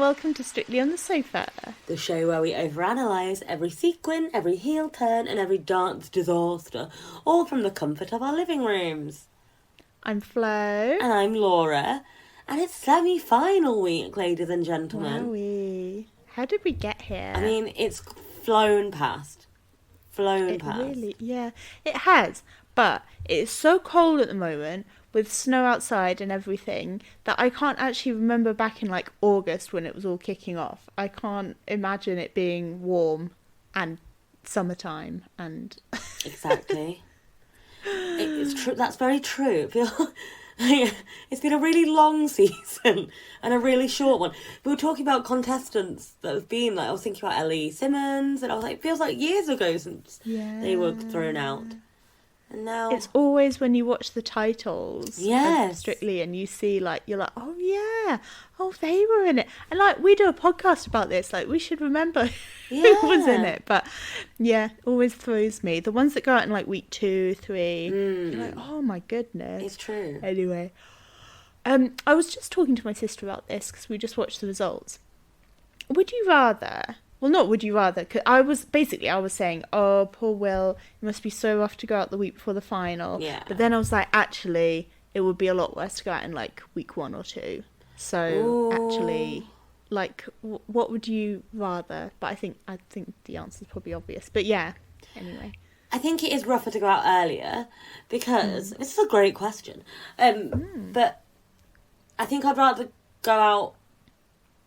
welcome to Strictly on the Sofa. The show where we overanalyse every sequin, every heel turn and every dance disaster, all from the comfort of our living rooms. I'm Flo. And I'm Laura. And it's semi-final week, ladies and gentlemen. Wowie. How did we get here? I mean, it's flown past. It Really, yeah, it has. But it's so cold at the moment, with snow outside and everything, that I can't actually remember back in like August when it was all kicking off. I can't imagine it being warm and summertime and Exactly. It's true. That's very true. It's been a really long season and a really short one. We were talking about contestants that have been like, I was thinking about Ellie Simmons, and I was like, it feels like years ago since they were thrown out. And now it's always when you watch the titles of Strictly and you see like, you're like, oh yeah, oh they were in it, and like we do a podcast about this, like we should remember who was in it. But yeah, always throws me, the ones that go out in like week 2, 3, you're like, oh my goodness. It's true. Anyway, I was just talking to my sister about this because we just watched the results. Would you rather, well, not would you rather, because I was saying, oh, poor Will, it must be so rough to go out the week before the final. Yeah. But then I was like, actually, it would be a lot worse to go out in like week 1 or 2. So actually, like, what would you rather? But I think the answer is probably obvious. But yeah, anyway. I think it is rougher to go out earlier because this is a great question. But I think I'd rather go out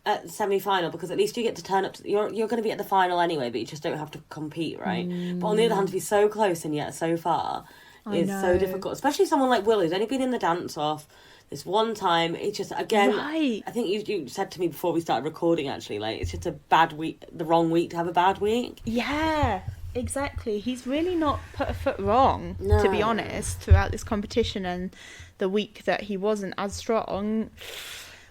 at the semi-final because at least you get to turn up to, you're going to be at the final anyway, but you just don't have to compete, right? But on the other hand, to be so close and yet so far is so difficult, especially someone like Will who's only been in the dance off this one time. It's just, again, right. I think you said to me before we started recording, actually, like, it's just a bad week, the wrong week to have a bad week. Yeah, exactly. He's really not put a foot wrong, to be honest, throughout this competition, and the week that he wasn't as strong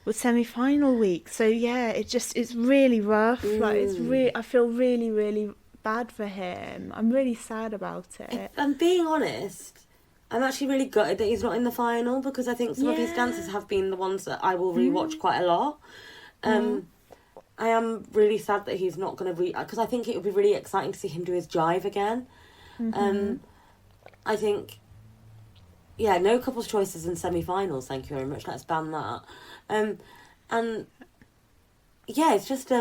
was semi-final week. So yeah, it's really rough. Like, I feel really, really bad for him. I'm really sad about it. If I'm being honest, I'm actually really gutted that he's not in the final because I think some of his dances have been the ones that I will rewatch quite a lot. I am really sad that he's not going to because I think it would be really exciting to see him do his jive again. I think, no couples choices in semi-finals, thank you very much, let's ban that. And yeah, it's just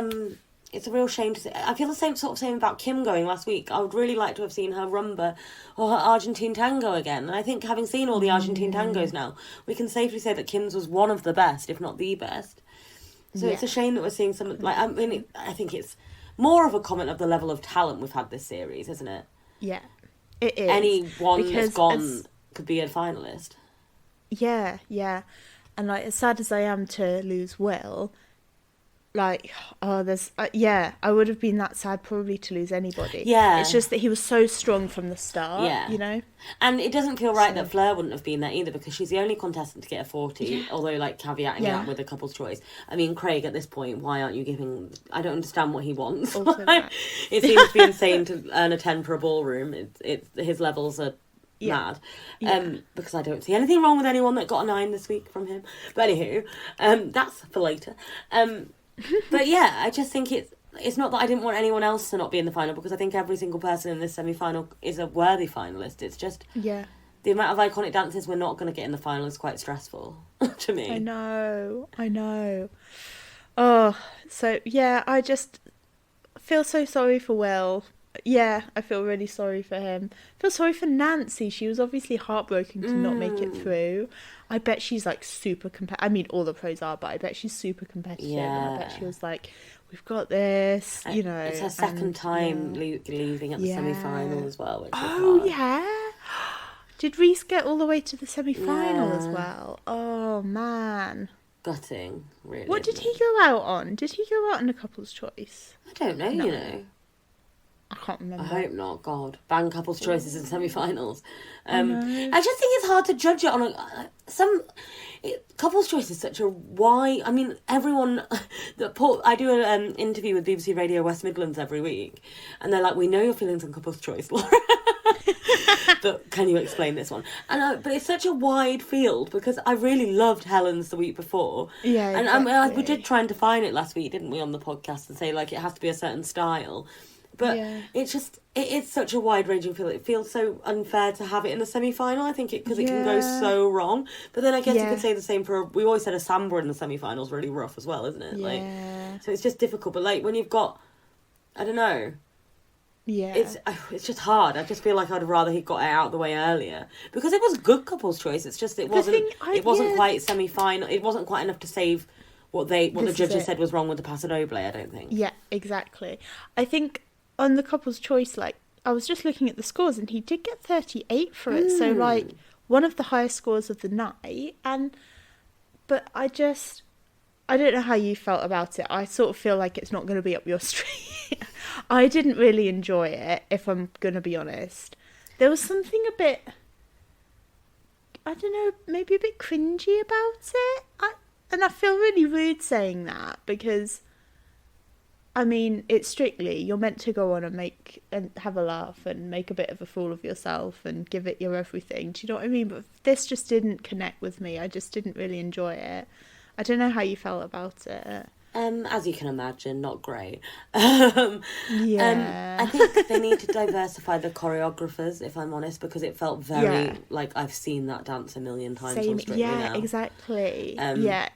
it's a real shame to see. I feel the same about Kim going last week. I would really like to have seen her rumba or her Argentine tango again. And I think having seen all the Argentine tangos now, we can safely say that Kim's was one of the best, if not the best. So it's a shame that we're seeing some, like, I mean, I think it's more of a comment of the level of talent we've had this series, isn't it? Yeah, it is. Anyone that's gone could be a finalist. Yeah. And like, as sad as I am to lose Will, like, I would have been that sad probably to lose anybody. Yeah. It's just that he was so strong from the start, you know? And it doesn't feel right that Fleur wouldn't have been there either because she's the only contestant to get a 40, although, like, caveating that with a couple's choice. I mean, Craig, at this point, why aren't you giving... I don't understand what he wants. It seems to be insane to earn a 10 for a ballroom. His levels are... mad. Because I don't see anything wrong with anyone that got a 9 this week from him. But anywho, that's for later. But yeah, I just think it's not that I didn't want anyone else to not be in the final because I think every single person in this semi-final is a worthy finalist. It's just the amount of iconic dances we're not going to get in the final is quite stressful to me. I know. Oh, so yeah, I just feel so sorry for Will. Yeah, I feel really sorry for him. I feel sorry for Nancy. She was obviously heartbroken to not make it through. I bet she's like super competitive. I mean, all the pros are, but I bet she's super competitive. Yeah. And I bet she was like, we've got this, you know. It's her second time leaving at the semi-final as well. Which yeah? Did Reese get all the way to the semi-final as well? Oh, man. Gutting, really. What did he go out on? Did he go out on a couple's choice? I don't know, you know. I can't remember. I hope not, God. Ban couples' choices in semi-finals. I just think it's hard to judge it on couples' choice is such a why. I mean, everyone... I do an interview with BBC Radio West Midlands every week, and they're like, we know your feelings on couples' choice, Laura. But can you explain this one? And but it's such a wide field because I really loved Helen's the week before. Yeah, exactly. And we did try and define it last week, didn't we, on the podcast, and say like it has to be a certain style. But it is such a wide-ranging field. It feels so unfair to have it in the semi-final, I think, because it can go so wrong. But then I guess you could say the same for... We always said a Samba in the semi-final is really rough as well, isn't it? Yeah. So it's just difficult. But, like, when you've got... I don't know. Yeah. It's just hard. I just feel like I'd rather he got it out of the way earlier. Because it was a good couple's choice. It's just it wasn't quite semi-final. It wasn't quite enough to save what the judges said was wrong with the Paso Doble, I don't think. Yeah, exactly. I think... On the couple's choice, like, I was just looking at the scores and he did get 38 for it. So, like, one of the highest scores of the night. But I don't know how you felt about it. I sort of feel like it's not going to be up your street. I didn't really enjoy it, if I'm going to be honest. There was something a bit, I don't know, maybe a bit cringy about it. And I feel really rude saying that because... I mean, it's strictly, you're meant to go on and have a laugh and make a bit of a fool of yourself and give it your everything. Do you know what I mean? But this just didn't connect with me. I just didn't really enjoy it. I don't know how you felt about it. As you can imagine, not great. Yeah. I think they need to diversify the choreographers, if I'm honest, because it felt very like I've seen that dance a million times on Strictly now. Exactly.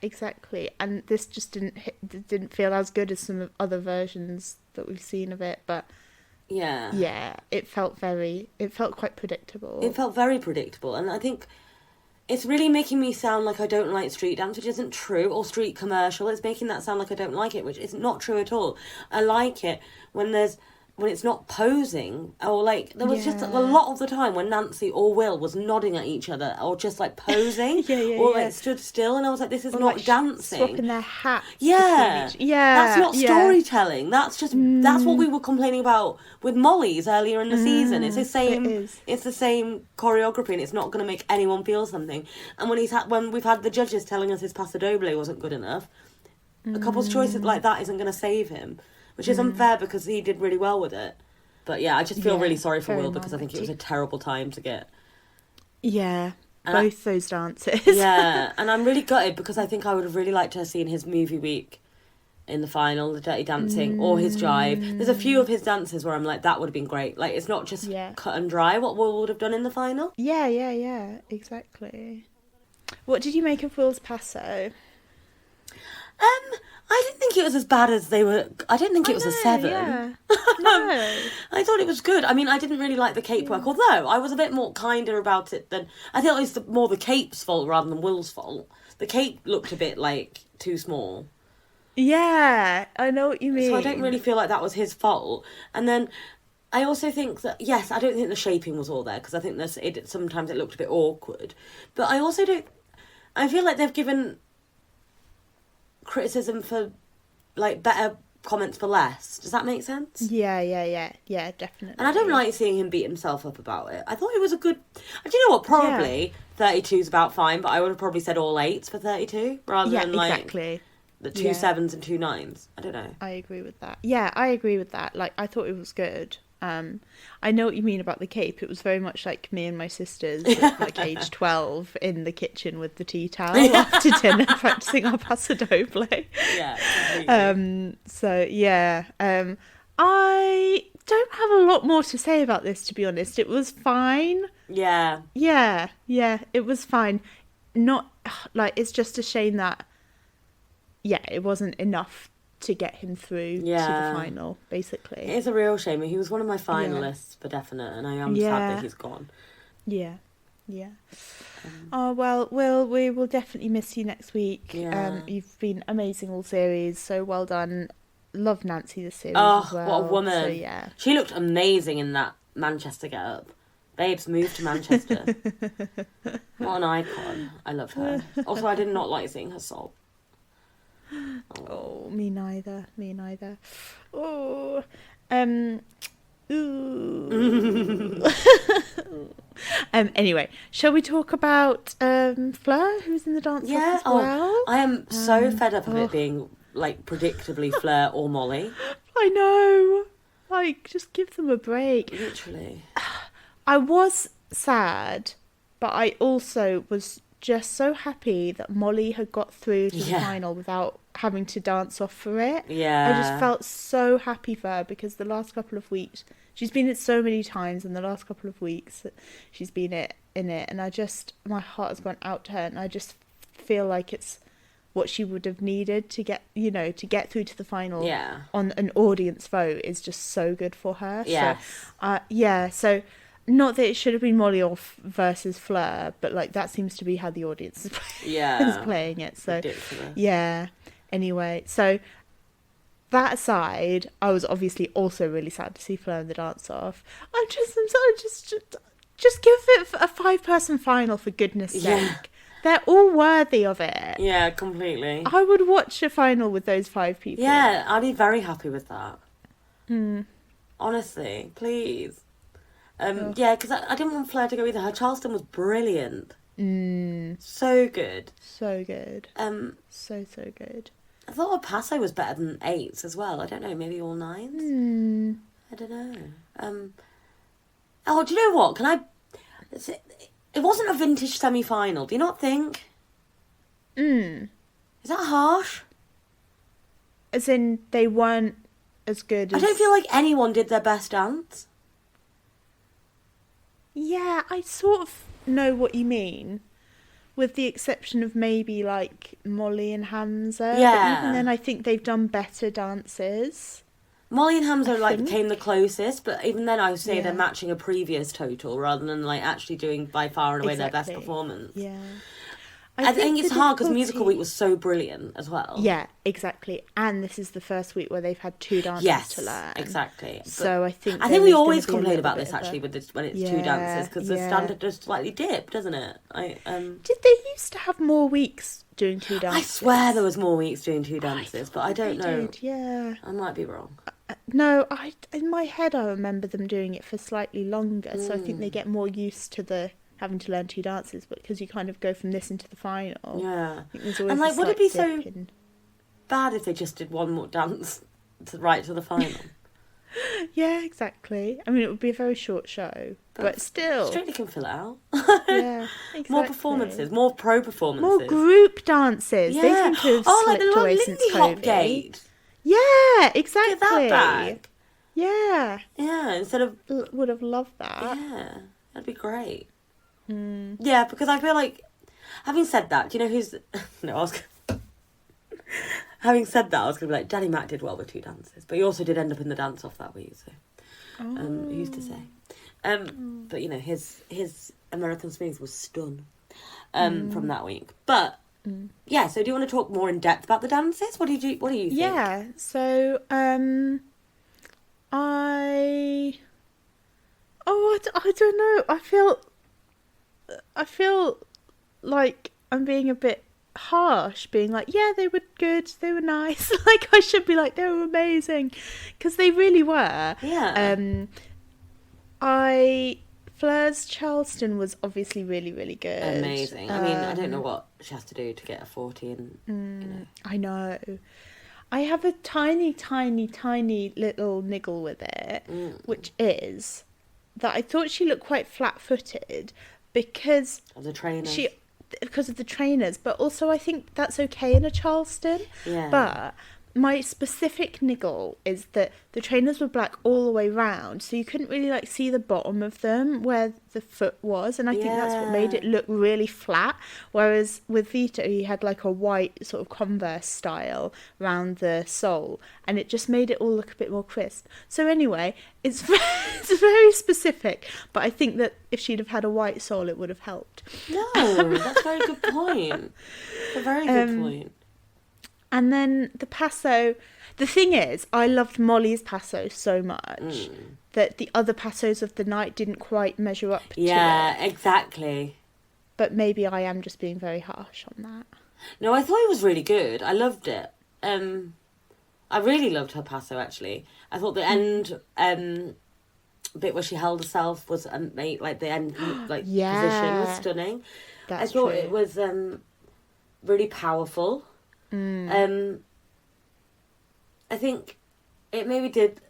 Exactly. And this just didn't feel as good as some other versions that we've seen of it, but yeah, it felt quite predictable. It felt very predictable, and I think it's really making me sound like I don't like street dance, which isn't true, or street commercial. It's making that sound like I don't like it, which is not true at all. I like it when it's not posing, or like there was just a lot of the time when Nancy or Will was nodding at each other or just like posing or like stood still, and I was like, this is not like dancing. Swapping their hats. Yeah. That's not storytelling. That's just that's what we were complaining about with Molly's earlier in the season. It's the same it's the same choreography, and it's not going to make anyone feel something. And when we've had the judges telling us his Paso Doble wasn't good enough, a couple's choice like that isn't going to save him. Which is unfair because he did really well with it. But yeah, I just feel really sorry for Will because I think it was a terrible time to get... Yeah, both those dances. Yeah, and I'm really gutted because I think I would have really liked to have seen his movie week in the final, the Dirty Dancing, or his Jive. There's a few of his dances where I'm like, that would have been great. Like, it's not just cut and dry what Will would have done in the final. Yeah, exactly. What did you make of Will's Paso? I didn't think it was as bad as they were. I didn't think it was a 7. Yeah. No. I thought it was good. I mean, I didn't really like the cape work, although I was a bit more kinder about it than... I thought it was more the cape's fault rather than Will's fault. The cape looked a bit, like, too small. Yeah, I know what you mean. So I don't really feel like that was his fault. And then I also think that, yes, I don't think the shaping was all there, because I think sometimes it looked a bit awkward. But I also don't... I feel like they've given criticism for like better comments for less. Does that make sense? Yeah, definitely. And I don't like seeing him beat himself up about it. I thought it was a good... Do you know what? Probably 32 is about fine, but I would have probably said all 8s for 32 rather than like exactly. the 2 7s and 2 9s. I don't know. I agree with that. Yeah, I agree with that. Like, I thought it was good. I know what you mean about the cape. It was very much like me and my sisters at like age 12 in the kitchen with the tea towel after dinner practicing our Paso Doble. Yeah, completely. So yeah, I don't have a lot more to say about this, to be honest. It was fine. Yeah, it was fine. Not like, it's just a shame that it wasn't enough to get him through to the final, basically. It's a real shame. He was one of my finalists for definite, and I am sad that he's gone. Yeah. Oh, well, Will, we will definitely miss you next week. Yeah. You've been amazing all series, so well done. Love Nancy this series as well. What a woman. So, yeah. She looked amazing in that Manchester get-up. Babes, moved to Manchester. What an icon. I love her. Also, I did not like seeing her sob. Oh, me neither. Oh, ooh. Anyway, shall we talk about Fleur, who's in the dance as well? I am so fed up of it being like predictably Fleur or Molly. I know. Like, just give them a break. Literally. I was sad, but I also was just so happy that Molly had got through to the final without having to dance off for it. Yeah. I just felt so happy for her, because the last couple of weeks, she's been it so many times, and the last couple of weeks she's been in it, and my heart has gone out to her, and I just feel like it's what she would have needed to get through to the final. On an audience vote is just so good for her. So not that it should have been Molly off versus Fleur, but like that seems to be how the audience is playing it. So ridiculous. Yeah. Anyway, so that aside, I was obviously also really sad to see Fleur in the dance off. Just give it a 5-person final, for goodness sake. They're all worthy of it. Yeah, completely. I would watch a final with those 5 people. Yeah, I'd be very happy with that. Honestly, please. Yeah, because I didn't want Fleur to go either. Her Charleston was brilliant. So good. So good. So good. I thought her Paso was better than 8s as well. I don't know, maybe all 9s? I don't know. Oh, do you know what? It wasn't a vintage semi-final. Do you not think? Is that harsh? As in, they weren't as good as... I don't feel like anyone did their best dance. Yeah, I sort of know what you mean. With the exception of maybe, like, Molly and Hamza. Yeah. But even then, I think they've done better dances. Molly and Hamza came the closest, but even then I would say they're matching a previous total rather than like actually doing by far and away their best performance. Yeah. I think it's hard because Musical Week was so brilliant as well. Yeah, exactly. And this is the first week where they've had 2 dances to learn. Exactly. So I think we always complain about this actually when it's 2 dances, because the standard just slightly dipped, doesn't it? Did they used to have more weeks doing 2 dances? I swear there was more weeks doing 2 dances, but I don't know. Yeah. I might be wrong. No, in my head I remember them doing it for slightly longer, so I think they get more used to having to learn 2 dances, but because you kind of go from this into the final. Yeah. And like, would it be so bad if they just did one more dance right to the final? Yeah, exactly. I mean, it would be a very short show, but still. Strictly can fill it out. Yeah, exactly. More performances, more pro performances. More group dances. Yeah. They seem to have slipped away since COVID. Gate. Yeah, exactly. Get that back. Yeah. Yeah, instead of... Would have loved that. Yeah, that'd be great. Yeah, because I feel like... Having said that, do you know who's... No, I was... Having said that, I was going to be like, Danny Mac did well with 2 dances, but he also did end up in the dance-off that week, so... who's to say? But, you know, his American Smooth was stunned from that week. But... Yeah, so do you want to talk more in depth about the dances? What do you think? Yeah, so I don't know. I feel like I'm being a bit harsh, being like, yeah, they were good, they were nice. Like, I should be like, they were amazing, because they really were. Yeah. Fleur's Charleston was obviously really, really good. Amazing. I mean, I don't know what she has to do to get a 40 and, you know. I know. I have a tiny, tiny, tiny little niggle with it, which is that I thought she looked quite flat-footed because... Of the trainers. Because of the trainers, but also I think that's okay in a Charleston. Yeah. But... my specific niggle is that the trainers were black all the way round, so you couldn't really like see the bottom of them where the foot was, and I think that's what made it look really flat. Whereas with Vito, he had like a white sort of Converse style around the sole, and it just made it all look a bit more crisp. So anyway, it's very specific, but I think that if she'd have had a white sole, it would have helped. No, that's a very good point. It's a very good point. And then the passo, the thing is, I loved Molly's passo so much that the other passos of the night didn't quite measure up to it. Yeah, exactly. But maybe I am just being very harsh on that. No, I thought it was really good. I loved it. I really loved her passo, actually. I thought the end bit where she held herself was, like, the end position was stunning. That's I thought true. it was really powerful. I think it maybe did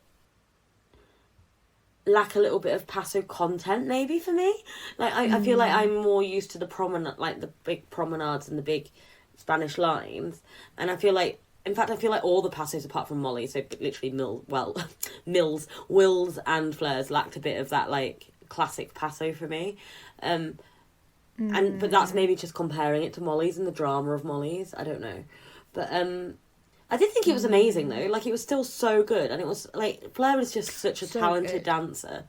lack a little bit of passo content maybe for me. Like I feel like I'm more used to the promenade, like the big promenades and the big Spanish lines, and I feel like, in fact, I feel like all the passos apart from Molly, so literally Mills, Wills and Fleur's lacked a bit of that like classic passo for me. But that's maybe just comparing it to Molly's and the drama of Molly's. I don't know, but I did think it was amazing though. Like, it was still so good, and it was like Fleur is just such a talented dancer.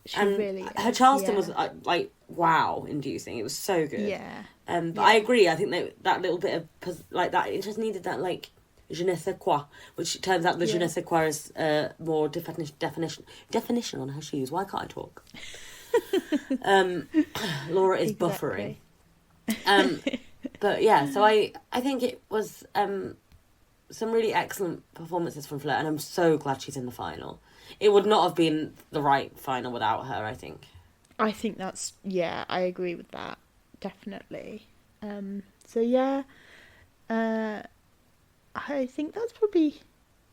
She really is, her Charleston was like wow inducing. It was so good. Yeah. But I agree. I think that little bit of like that, it just needed that like je ne sais quoi, which turns out the je ne sais quoi is more definition on her shoes. Why can't I talk? Laura is buffering. But yeah, so I think it was some really excellent performances from Fleur, and I'm so glad she's in the final. It would not have been the right final without her, I think. I think that's, yeah, I agree with that, definitely. So yeah, I think that's probably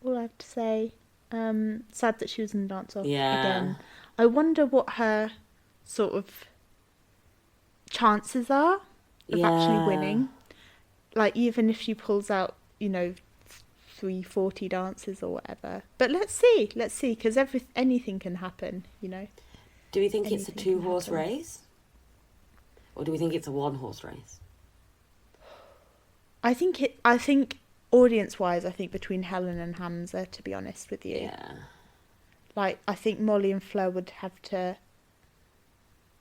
all I have to say. Sad that she was in the dance-off again. I wonder what her sort of chances are of actually winning. Like, even if she pulls out, 340 dances or whatever. But let's see, because anything can happen, Do we think it's a 2-horse race? Or do we think it's a 1-horse race? I think audience-wise, I think between Helen and Hamza, to be honest with you. Yeah. Like, I think Molly and Fleur would have to...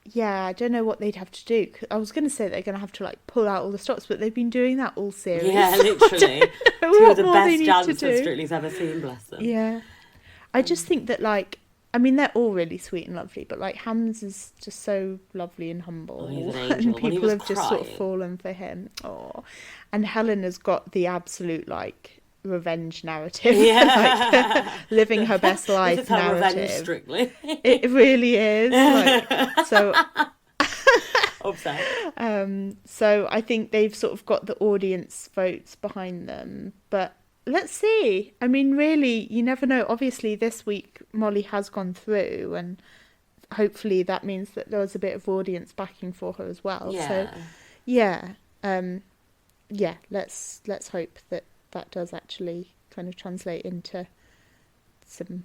Yeah, I don't know what they'd have to do. I was going to say they're going to have to, like, pull out all the stops, but they've been doing that all series. Yeah, literally. Two of the best dancers Strictly's ever seen, bless them. Yeah. I just think that, like... I mean, they're all really sweet and lovely, but, like, Hamza's just so lovely and humble. Oh, he's an angel. And people have just sort of fallen for him. Oh. And Helen has got the absolute, like... revenge narrative, like living her best life narrative. Revenge Strictly. It really is. Like, so upset. So I think they've sort of got the audience votes behind them, but let's see. I mean, really, you never know. Obviously, this week Molly has gone through, and hopefully that means that there was a bit of audience backing for her as well. Yeah. So, yeah, let's hope that does actually kind of translate into some.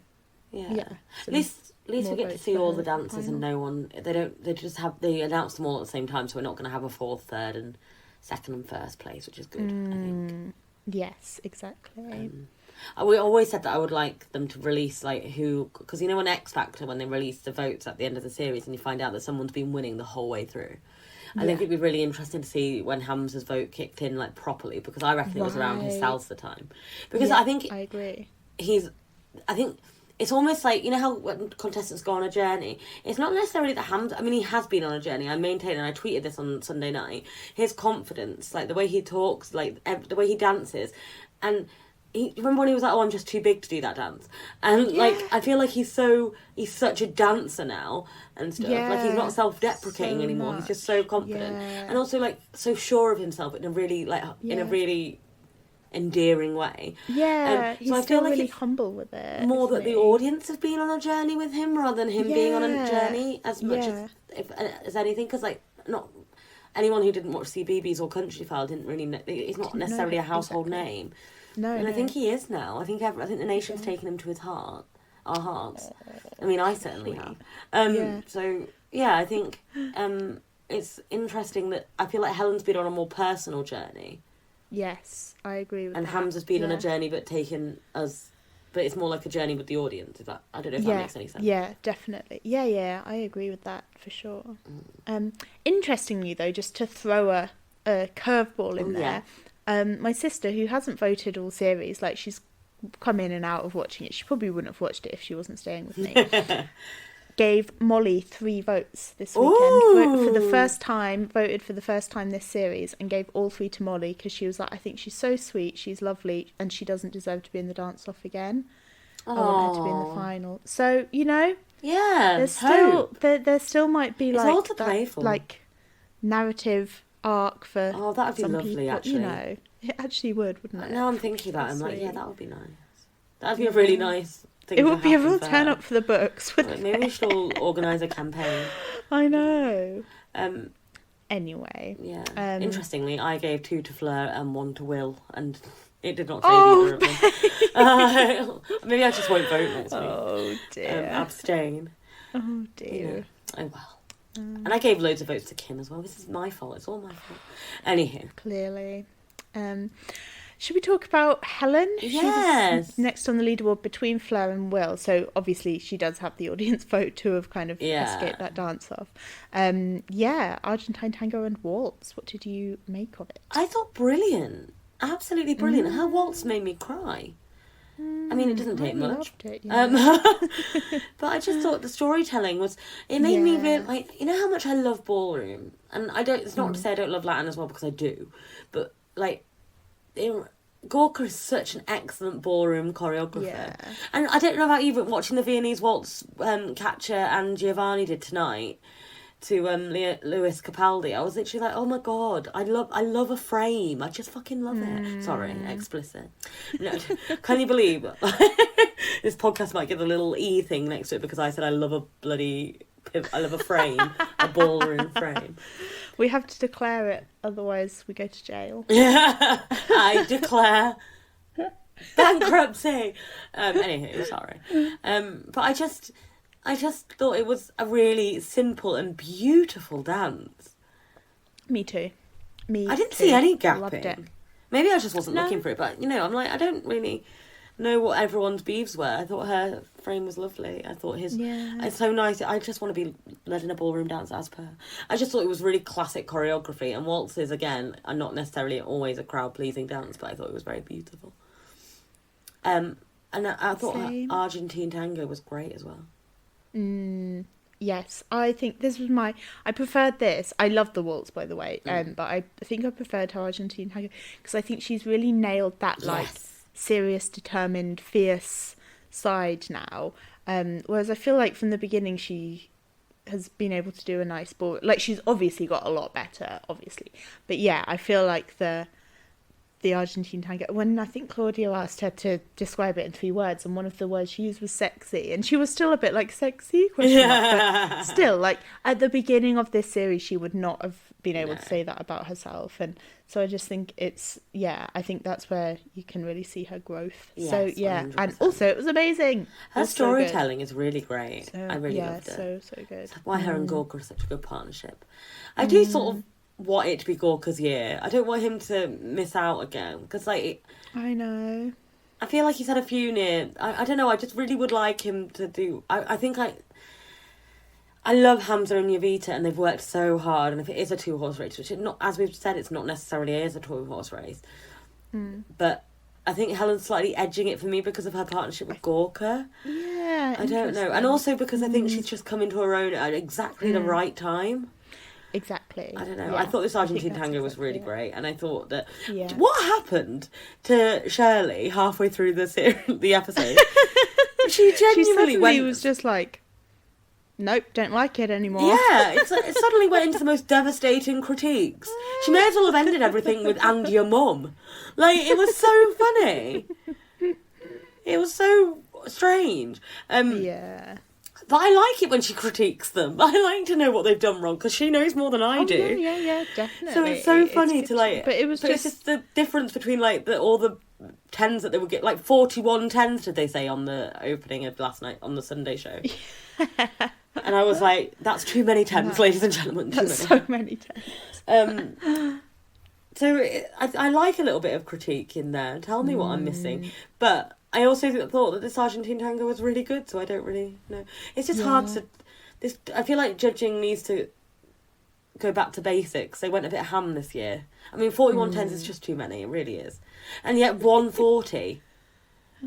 Yeah. At least we get to see all the dances and no one. They announce them all at the same time, so we're not going to have a 4th, 3rd, and 2nd and 1st place, which is good. I think. Yes, exactly. We always said that I would like them to release because on X Factor, when they release the votes at the end of the series and you find out that someone's been winning the whole way through. I think it'd be really interesting to see when Hamza's vote kicked in properly, because I reckon it was around his salsa time. Because I think I agree. I think it's almost like, how when contestants go on a journey, it's not necessarily that Hamza. I mean, he has been on a journey. I maintain, and I tweeted this on Sunday night. His confidence, like the way he talks, like the way he dances, and. Remember when he was like, "Oh, I'm just too big to do that dance," and I feel like he's such a dancer now and stuff. Like, he's not self-deprecating anymore. He's just so confident and also so sure of himself in a really in a really endearing way. Yeah, so I feel like really humble with it. More that the audience have been on a journey with him rather than him being on a journey as much as anything. Because not anyone who didn't watch CBeebies or Country File didn't really know. He's not necessarily a household name. No, I think he is now. I think the nation's taken him to our hearts. I mean, I certainly have. So yeah, I think it's interesting that I feel like Helen's been on a more personal journey. Yes, I agree with that. And Hamza's been on a journey, but it's more like a journey with the audience. I don't know if that makes any sense. Yeah, definitely. Yeah, I agree with that for sure. Interestingly, though, just to throw a curveball in there. Yeah. My sister, who hasn't voted all series, she's come in and out of watching it. She probably wouldn't have watched it if she wasn't staying with me. Gave Molly 3 votes this weekend. Voted for the first time this series, and gave all 3 to Molly, because she was like, I think she's so sweet, she's lovely, and she doesn't deserve to be in the dance-off again. I want her to be in the final. So, there still might be it's all to play for. Narrative arc for that'd be some lovely, people, actually. it actually would, wouldn't it? Now I'm thinking about it, I'm like, that would be nice. That'd be a really nice It would be a real turn up for the books, wouldn't Maybe it? we should all organise a campaign. I know. Um, Anyway. Yeah. Interestingly, I gave 2 to Fleur and 1 to Will, and it did not save either of them. Maybe I just won't vote next week. Oh dear. Abstain. Oh dear. Yeah. Oh well. And I gave loads of votes to Kim as well. This is my fault. It's all my fault. Anywho. Clearly. Should we talk about Helen? Yes. She's next on the leaderboard between Fleur and Will. So obviously she does have the audience vote to have kind of escaped that dance off. Argentine Tango and Waltz. What did you make of it? I thought brilliant. Absolutely brilliant. Her waltz made me cry. I mean, it doesn't take much. It, but I just thought the storytelling was... It made me really... Like, you know how much I love ballroom? And I don't... It's not to say I don't love Latin as well, because I do. But, like... Gorka is such an excellent ballroom choreographer. Yeah. And I don't know about you, but watching the Viennese waltz Katja and Giovanni did tonight to Lewis Capaldi, I was literally like, oh my god, I love a frame. I just fucking love it. Sorry, explicit. No, can you believe this podcast might get a little E thing next to it because I said I love a frame, a ballroom frame. We have to declare it, otherwise we go to jail. Yeah, I declare bankruptcy. Anywho, sorry. But I just thought it was a really simple and beautiful dance. Me too. I didn't see any Loved it. gapping. Maybe I just wasn't looking for it, but I'm like, I don't really know what everyone's beefs were. I thought her frame was lovely. I thought it's so nice. I just want to be led in a ballroom dance as per. I just thought it was really classic choreography, and waltzes again are not necessarily always a crowd pleasing dance, but I thought it was very beautiful. And I thought her Argentine Tango was great as well. Yes, I think this was I preferred this. I love the waltz, by the way, but I think I preferred her Argentine Tango because I think she's really nailed that serious, determined, fierce side now. Whereas I feel like from the beginning she has been able to do a nice ball. Like, she's obviously got a lot better, obviously. But yeah, I feel like the Argentine Tango, when I think Claudio asked her to describe it in 3 words, and one of the words she used was sexy, and she was still a bit like, sexy? But still, like, at the beginning of this series, she would not have been able to say that about herself. And so I just think I think that's where you can really see her growth. Yes, so, yeah. 100%. And also, it was amazing. Her storytelling is really great. I really loved it. So good. That's why her and Gorka are such a good partnership. I do sort of want it to be Gorka's year. I don't want him to miss out again, because I know. I feel like he's had a few near. I don't know. I just really would like him to do. I love Hamza and Yavita, and they've worked so hard. And if it is a 2-horse race, which as we've said, it's not necessarily is a 2-horse race, but I think Helen's slightly edging it for me because of her partnership with Gorka. Yeah, I don't know, and also because I think she's just come into her own at exactly the right time. Exactly. I don't know. Yeah, I thought this Argentine Tango was really great, and I thought that what happened to Shirley halfway through the episode? She genuinely was just like, nope, don't like it anymore. Yeah, it suddenly went into the most devastating critiques. She may as well have ended everything with "and your mum." Like, it was so funny. It was so strange. Yeah. But I like it when she critiques them. I like to know what they've done wrong, because she knows more than I do. Yeah, definitely. So it's so funny to like. But it's just the difference between like all the 10s that they would get, like 41 10s did they say on the opening of last night on the Sunday show. And I was like, that's too many 10s, ladies and gentlemen. So many 10s. So I like a little bit of critique in there. Tell me what I'm missing. But I also thought that this Argentine Tango was really good, so I don't really know. It's just hard to... I feel like judging needs to go back to basics. They went a bit ham this year. I mean, 41 10s is just too many. It really is. And yet 140.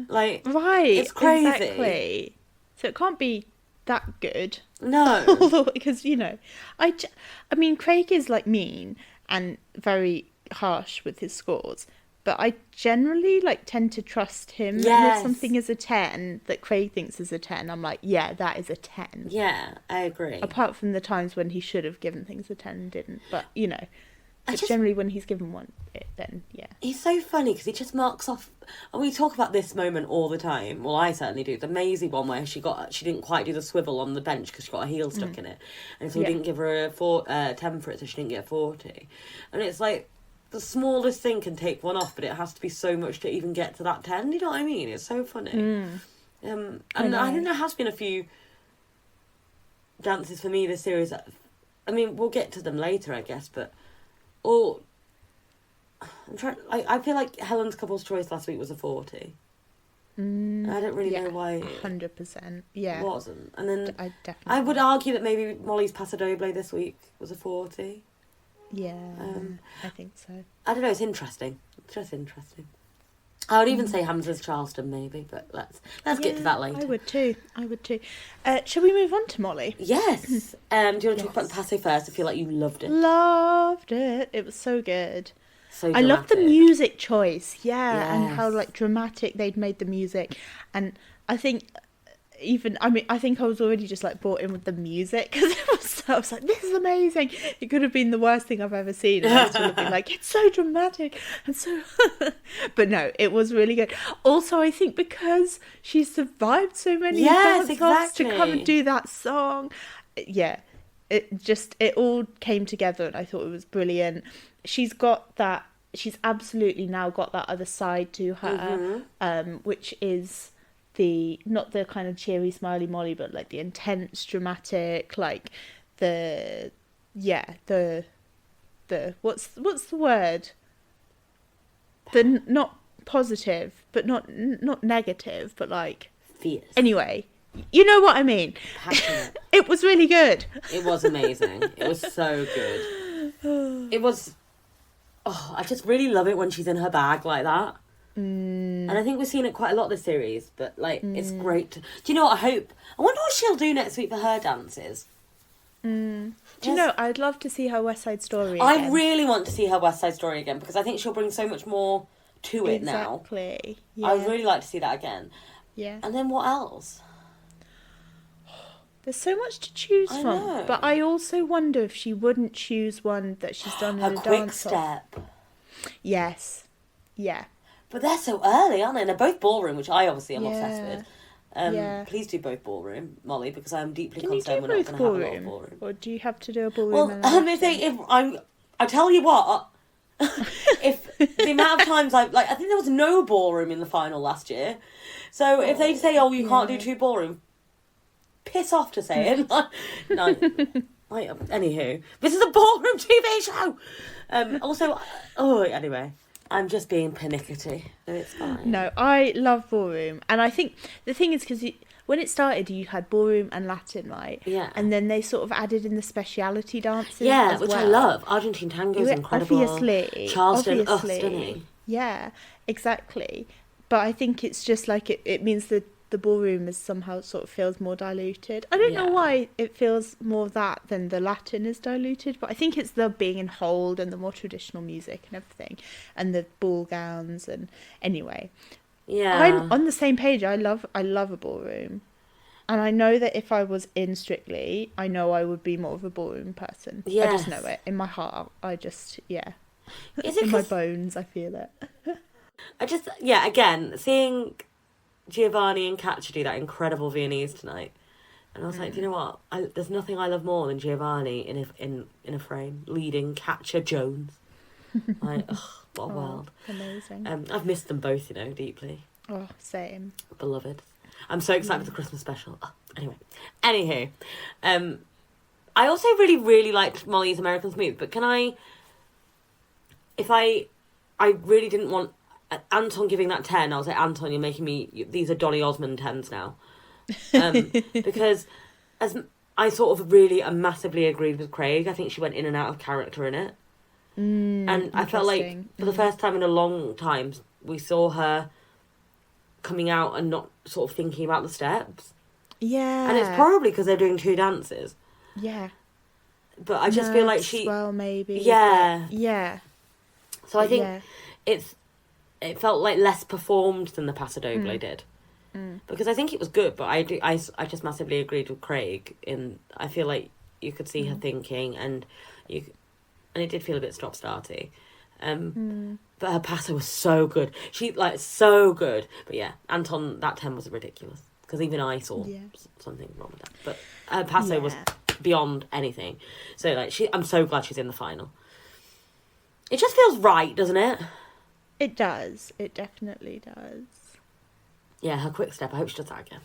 Like, right, it's crazy. Exactly. So it can't be that good. No. Although, because, I mean, Craig is, like, mean and very harsh with his scores, but I generally tend to trust him. Yes. And if something is a 10 that Craig thinks is a 10, I'm like, yeah, that is a 10. Yeah, I agree. Apart from the times when he should have given things a 10 and didn't, but generally when he's given one, then yeah. He's so funny because he just marks off. And we talk about this moment all the time. Well, I certainly do. The Maisie one where she didn't quite do the swivel on the bench because she got her heel stuck in it, and so we didn't give her a 10 for it, so she didn't get a 40. And it's like the smallest thing can take one off, but it has to be so much to even get to that 10. You know what I mean? It's so funny. And I think there has been a few dances for me this series that, I mean, we'll get to them later, I guess, but I feel like Helen's couple's choice last week was a 40. I don't really know why 100%. Yeah, it wasn't. And then I would argue that maybe Molly's Paso Doble this week was a 40. Yeah, I think so. I don't know. It's interesting. It's just interesting. I would even say Hamza's Charleston maybe, but let's get to that later. I would too. Shall we move on to Molly? Yes. Do you want to talk about the Paso first? I feel like you loved it. Loved it. It was so good. So I love the music choice, Yes. and how like dramatic they'd made the music, and I think I think I was already just like brought in with the music because I was like, this is amazing. It could have been the worst thing I've ever seen, and I would have been like, it's so dramatic and so, but no, it was really good. Also, I think because she survived so many dance-offs to come and do that song, it all came together, and I thought it was brilliant. She's absolutely now got that other side to her, which is not the kind of cheery, smiley Molly, but like the intense, dramatic, like the what's the word? The not positive, but not negative, but like fierce. Anyway, you know what I mean. Passionate. It was really good. It was amazing. It was so good. It was. Oh, I just really love it when she's in her bag like that. And I think we've seen it quite a lot this series, but like it's great. Do you know what I wonder what she'll do next week for her dances. Do you know, I'd love to see her West Side Story again. I really want to see her West Side Story again because I think she'll bring so much more to it now. Exactly. Yeah. I would really like to see that again. Yeah. And then what else? There's so much to choose from. Know. But I also wonder if she wouldn't choose one that she's done in a quick dance step. Yes. Yeah. But they're so early, aren't they? And they're both ballroom, which I obviously am obsessed with. Please do both ballroom, Molly, because I'm deeply concerned we're not going to have a lot of ballroom. Or do you have to do a ballroom? Well, I tell you what, if the amount of times I think there was no ballroom in the final last year. So if they say, you can't do 2 ballroom, piss off to say it. No. Anywho, this is a ballroom TV show. Anyway. I'm just being pernickety, so it's fine. No, I love ballroom. And I think the thing is, because when it started, you had ballroom and Latin, right? Yeah. And then they sort of added in the speciality dances. Yeah, which I love. Argentine tango is incredible. Obviously. Charleston, stunning. Yeah, exactly. But I think it's just like it means that the ballroom is somehow sort of feels more diluted. I don't know why it feels more that than the Latin is diluted, but I think it's the being in hold and the more traditional music and everything, and the ball gowns and anyway. Yeah, I'm on the same page. I love a ballroom, and I know that if I was in Strictly, I know I would be more of a ballroom person. Yes. I just know it in my heart. Is it in my bones? I feel it. Again, seeing Giovanni and Katja do that incredible Viennese tonight, and I was like, you know what? There's nothing I love more than Giovanni in a frame leading Katja Jones. Like, what a world! Amazing. I've missed them both, deeply. Oh, same. Beloved. I'm so excited for the Christmas special. Anywho, I also really, really liked Molly's American Smooth, but I really didn't want Anton giving that 10. I was like, Anton, you're making me... These are Donny Osmond 10s now. Because as I sort of really massively agreed with Craig. I think she went in and out of character in it. And I felt like for the first time in a long time, we saw her coming out and not sort of thinking about the steps. Yeah. And it's probably because they're doing 2 dances. Yeah. But I just feel like she... Well, maybe. Yeah. Yeah. So I think it felt like less performed than the Paso Doble did. Because I think it was good, but I just massively agreed with Craig I feel like you could see her thinking, and and it did feel a bit stop-starty. But her paso was so good. She, like, so good. But yeah, Anton, that 10 was ridiculous. Because even I saw something wrong with that. But her paso was beyond anything. So, like, I'm so glad she's in the final. It just feels right, doesn't it? It does. It definitely does. Yeah, her quick step. I hope she does that again.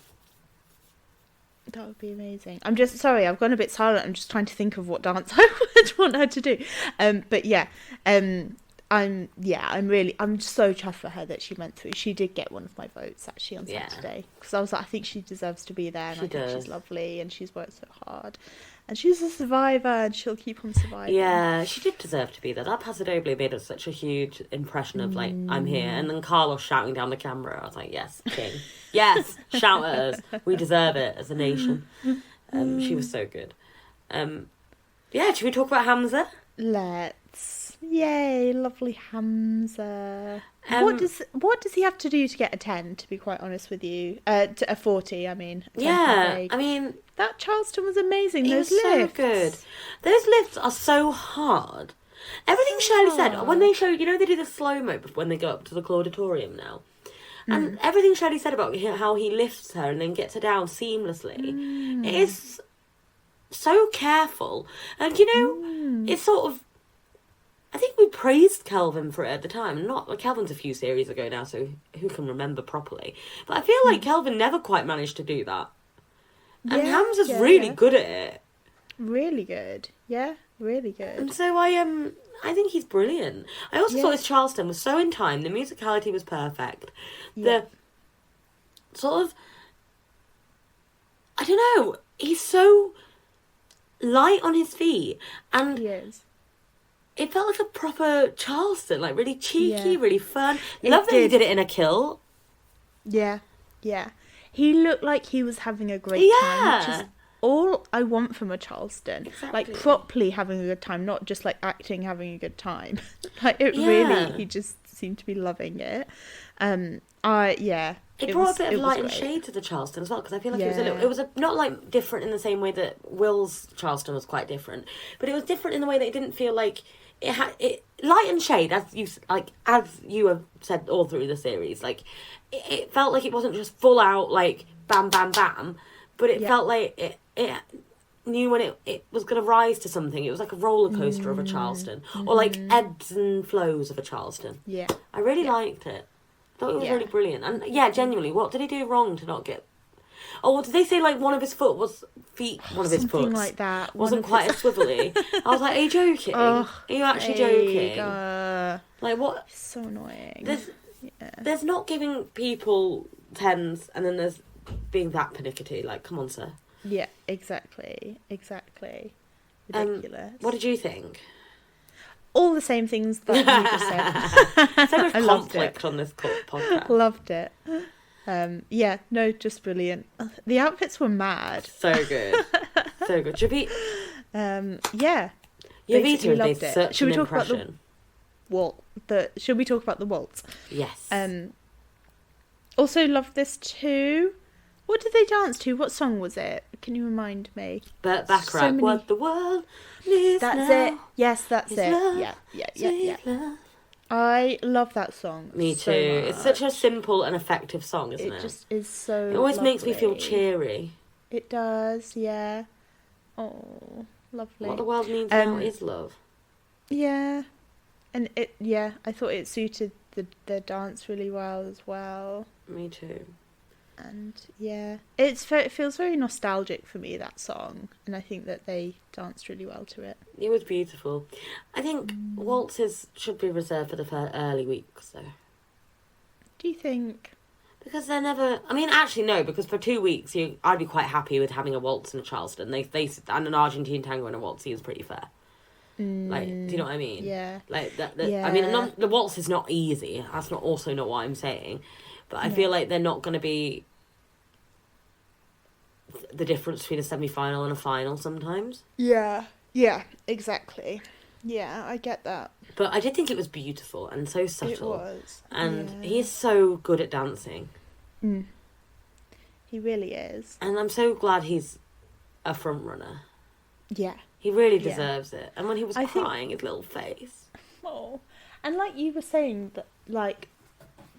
That would be amazing. I'm just sorry, I've gone a bit silent. I'm just trying to think of what dance I would want her to do. But yeah, I'm so chuffed for her that she went through. She did get one of my votes actually on Saturday, because I was like, I think she deserves to be there, and I think she's lovely, and she's worked so hard, and she's a survivor, and she'll keep on surviving. Yeah, she did deserve to be there. That Paso Doble made us such a huge impression of, like, I'm here. And then Carlos shouting down the camera. I was like, yes, king. Yes, shout at us. We deserve it as a nation. She was so good. Yeah, should we talk about Hamza? Let's. Yay, lovely Hamza. What does he have to do to get a 10, to be quite honest with you? A 40, I mean. Yeah, I mean... That Charleston was amazing. Those lifts. So good. Those lifts are so hard. Everything Shirley said, when they show, you know, they do the slow-mo when they go up to the Clauditorium now. And everything Shirley said about how he lifts her and then gets her down seamlessly, it is so careful. And, you know, it's sort of... I think we praised Kelvin for it at the time. Not like Kelvin's a few series ago now, so who can remember properly? But I feel like Kelvin never quite managed to do that. And Hamza's really good at it. Really good. Yeah, really good. And so I think he's brilliant. I also thought his Charleston was so in time. The musicality was perfect. The sort of... I don't know. He's so light on his feet. And... He is. It felt like a proper Charleston. Like, really cheeky, really fun. Love that he did it in a kilt. Yeah, yeah. He looked like he was having a great time, which is all I want from a Charleston. Exactly. Like, properly having a good time, not just, like, acting having a good time. Like, really, he just seemed to be loving it. It brought a bit of light and shade to the Charleston as well, because I feel like it was not, like, different in the same way that Will's Charleston was quite different, but it was different in the way that it didn't feel like it had light and shade, as you have said all through the series. Like, it felt like it wasn't just full out, like, bam, bam, bam, but it felt like it knew when it was going to rise to something. It was like a roller coaster of a Charleston, or like ebbs and flows of a Charleston. Yeah, I really liked it. I thought it was really brilliant. And genuinely, what did he do wrong to not get... Oh, did they say, like, one of his feet, something like that, wasn't quite as swivelly? I was like, are you joking? Are you actually joking? Like, what? So annoying. There's not giving people 10s, and then there's being that pernickety. Like, come on, sir. Yeah, exactly. Ridiculous. What did you think? All the same things that you just said. So much conflict on this podcast. Loved it. Just brilliant. The outfits were mad. So good. So good. Jovita has made such an impression. Should we talk about the waltz? Yes. Also loved this too. What did they dance to? What song was it? Can you remind me? Burt Bacharach. What the world needs now. That's it. Yes, that's it. Yeah. I love that song. Me too. It's such a simple and effective song, isn't it? It just is so It always lovely. makes me feel cheery. It does, yeah. Oh, lovely. What the world needs now is love. Yeah. And I thought it suited the dance really well as well. Me too. And it feels very nostalgic for me, that song, and I think that they danced really well to it. It was beautiful. I think waltzes should be reserved for the early weeks, though. Do you think? Because they're never... I mean, actually, no, because for 2 weeks, I'd be quite happy with having a waltz and a Charleston. And an Argentine tango and a waltz is pretty fair. Like, do you know what I mean? Yeah. Like, I mean, the waltz is not easy. That's also not what I'm saying. But I feel like they're not going to be the difference between a semi-final and a final sometimes. Yeah, exactly. Yeah, I get that. But I did think it was beautiful and so subtle. It was. And he is so good at dancing. He really is. And I'm so glad he's a front runner. Yeah, He really deserves it. And when he was crying, his little face. Oh, and like you were saying, that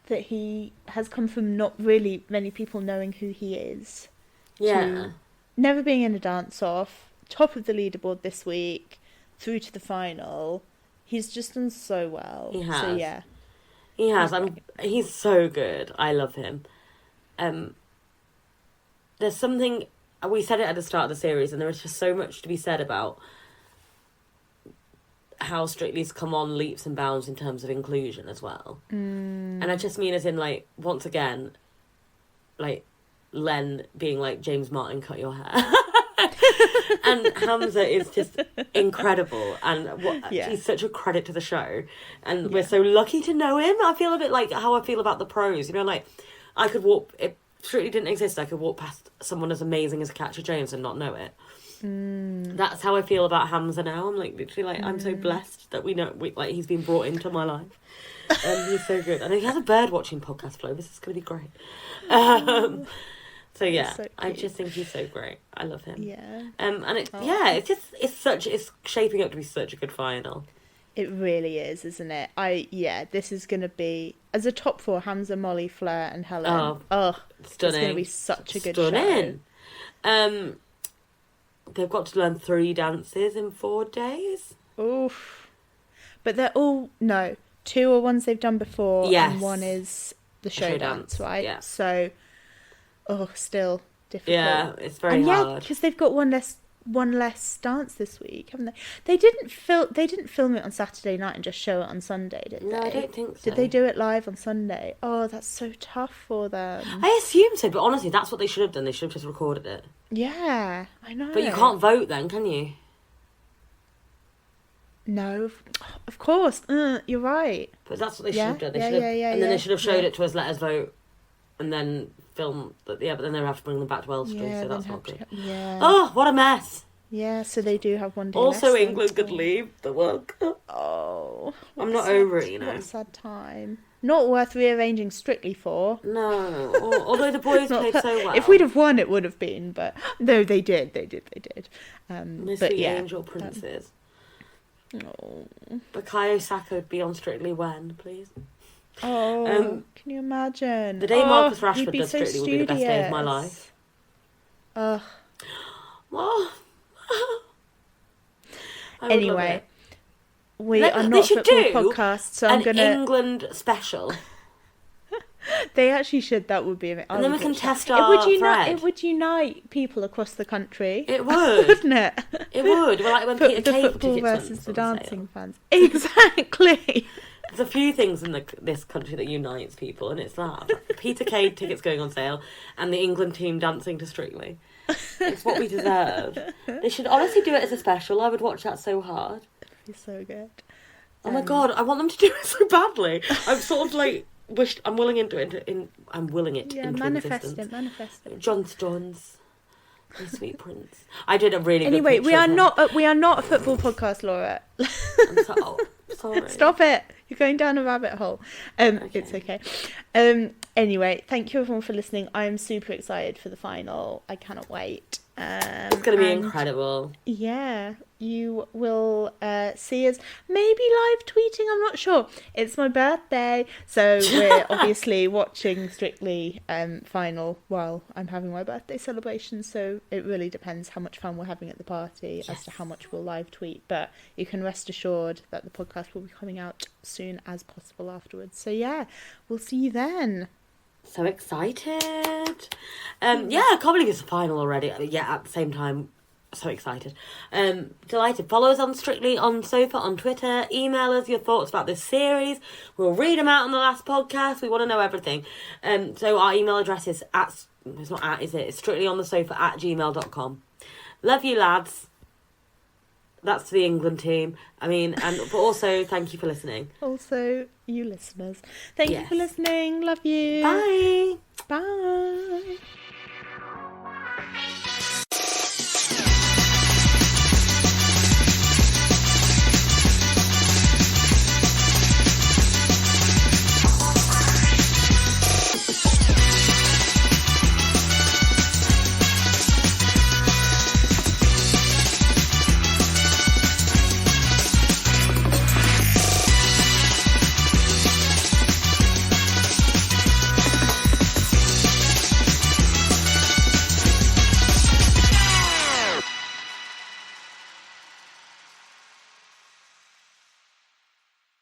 he has come from not really many people knowing who he is. Yeah. To never being in a dance-off, top of the leaderboard this week, through to the final. He's just done so well. He has. So, yeah. He has. He's so good. I love him. There's something... We said it at the start of the series, and there is just so much to be said about how Strictly's come on leaps and bounds in terms of inclusion as well. And I just mean as in, like, once again, like, Len being like, James Martin, cut your hair. And Hamza is just incredible, and he's such a credit to the show, and we're so lucky to know him. I feel a bit like how I feel about the pros, you know, like I could walk, if Strictly didn't exist, I could walk past someone as amazing as Katja James and not know it. That's how I feel about Hamza now. I'm like literally like I'm so blessed that like he's been brought into my life. He's so good, and he has a bird watching podcast. Flo, this is going to be great. So yeah, so I just think he's so great. I love him. Yeah. And it's shaping up to be such a good final. It really is, isn't it? This is going to be, as a top 4, Hamza, Molly, Fleur and Helen. Stunning. It's going to be such a good show. They've got to learn 3 dances in 4 days. Oof. But they're all, 2 are ones they've done before, and 1 is the show dance, right? Yeah. So, still difficult. Yeah, it's very hard. Yeah, because they've got one less dance this week, haven't they? They didn't film it on Saturday night and just show it on Sunday, did they? No, I don't think so. Did they do it live on Sunday? Oh, that's so tough for them. I assume so, but honestly, that's what they should have done. They should have just recorded it. Yeah, I know. But you can't vote then, can you? No, of course. You're right. But that's what they should have done. And then they should have showed it to us, let us vote, and then film. But then they would have to bring them back to Elstree, so that's not good. Oh, what a mess. Yeah, so they do have one day also, less England could leave the World Cup. Oh. I'm not over it, you know. What a sad time. Not worth rearranging Strictly for. No. Although the boys played so well. If we'd have won, it would have been, but no, they did. Miss but the yeah. Angel Princes. Oh. Bukayo Saka would be on Strictly when, please. Oh, can you imagine? The day Marcus Rashford does Strictly would be the best day of my life. Ugh. Well, anyway, we are not football podcasts, so I'm gonna England special. They actually should. That would be amazing. And then we can test our thread. It would unite people across the country. It would, wouldn't it? It would. Well, like when Peter the Kay football versus the dancing fans. Exactly. There's a few things in this country that unites people, and it's that Peter Kay tickets going on sale and the England team dancing to Strictly. It's what we deserve. They should honestly do it as a special. I would watch that so hard. It'd be so good. Oh my god, I want them to do it so badly. I'm sort of like I'm willing it manifest into manifest it. John Stones, my sweet prince. I did a really anyway. Good We are not a football podcast, Laura. Sorry. Stop it. You're going down a rabbit hole. Okay. It's okay. Anyway, thank you everyone for listening. I am super excited for the final. I cannot wait. It's going to be incredible. Yeah, you will see us maybe live tweeting. I'm not sure. It's my birthday, so we're obviously watching Strictly final while I'm having my birthday celebration. So it really depends how much fun we're having at the party as to how much we'll live tweet. But you can rest assured that the podcast will be coming out soon as possible afterwards. So yeah, we'll see you then. So excited. Yeah, I can't believe it's the final already. Yeah, at the same time, so excited. Delighted. Follow us on Strictly on Sofa on Twitter. Email us your thoughts about this series. We'll read them out on the last podcast. We want to know everything. So our email address is it's not at, is it? It's strictlyonthesofa@gmail.com. Love you, lads. That's to the England team. But also, thank you for listening. Also, you listeners. Thank you for listening. Love you. Bye. Bye.